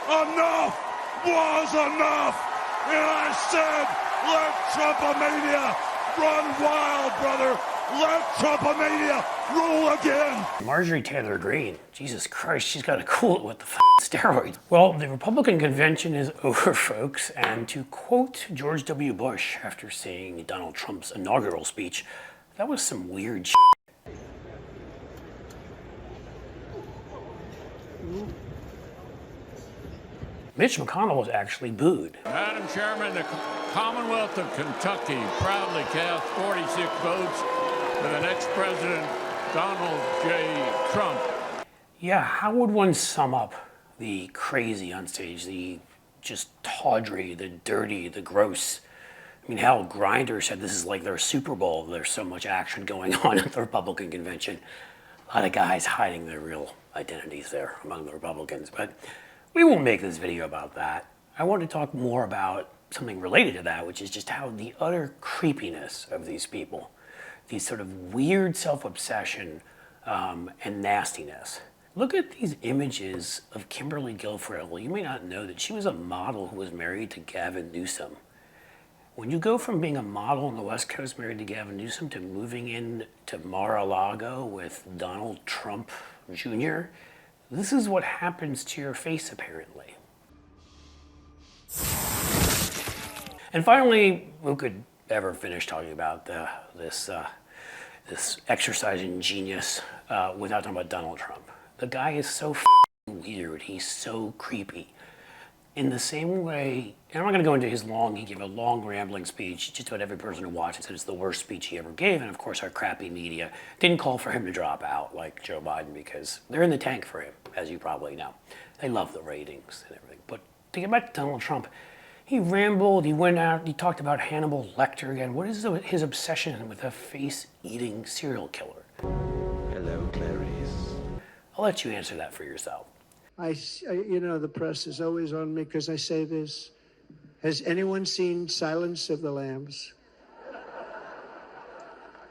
enough was enough. And I said, let Trumpomania run wild, brother. Let Trumpomania rule again. Marjorie Taylor Greene, Jesus Christ, she's got to cool it with the steroids. Well, the Republican convention is over, folks, and to quote George W. Bush after seeing Donald Trump's inaugural speech, that was some weird shit. Mitch McConnell was actually booed. Madam Chairman, the Commonwealth of Kentucky proudly cast 46 votes for the next president, Donald J. Trump. Yeah, how would one sum up the crazy on stage, the just tawdry, the dirty, the gross? I mean, hell, Grindr said this is like their Super Bowl. There's so much action going on at the Republican convention. A lot of guys hiding their real identities there among the Republicans. But we won't make this video about that. I want to talk more about something related to that, which is just how the utter creepiness of these people, these sort of weird self-obsession and nastiness. Look at these images of Kimberly Guilfoyle. You may not know that she was a model who was married to Gavin Newsom. When you go from being a model on the West Coast married to Gavin Newsom to moving in to Mar-a-Lago with Donald Trump Jr., this is what happens to your face, apparently. And finally, who could ever finish talking about this exercise in genius without talking about Donald Trump? The guy is so weird. He's so creepy. In the same way, and I'm not going to go into his he gave a long rambling speech. Just about every person who watched it said it's the worst speech he ever gave. And of course, our crappy media didn't call for him to drop out like Joe Biden because they're in the tank for him, as you probably know. They love the ratings and everything. But to get back to Donald Trump, he rambled, he went out, he talked about Hannibal Lecter again. What is his obsession with a face-eating serial killer? Hello, Clarice. I'll let you answer that for yourself. You know, the press is always on me because I say this. Has anyone seen Silence of the Lambs?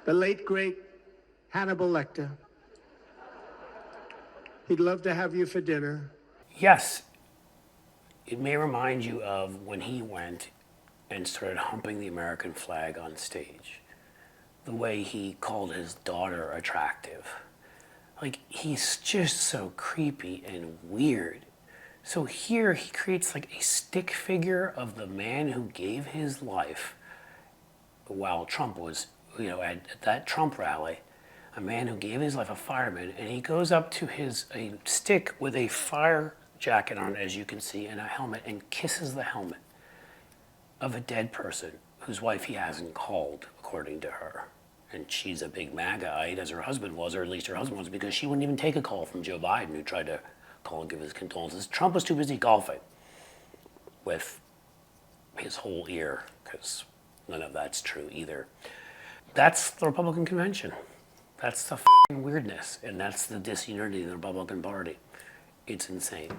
The late, great Hannibal Lecter. He'd love to have you for dinner. Yes, it may remind you of when he went and started humping the American flag on stage. The way he called his daughter attractive. Like, he's just so creepy and weird. So here he creates like a stick figure of the man who gave his life while Trump was, you know, at that Trump rally, a man who gave his life, a fireman, and he goes up to a stick with a fire jacket on, as you can see, and a helmet, and kisses the helmet of a dead person whose wife he hasn't called, according to her. And she's a big MAGA-ite, as her husband was, or at least her husband was, because she wouldn't even take a call from Joe Biden, who tried to call and give his condolences. Trump was too busy golfing with his whole ear, because none of that's true either. That's the Republican convention. That's the weirdness, and that's the disunity in the Republican Party. It's insane.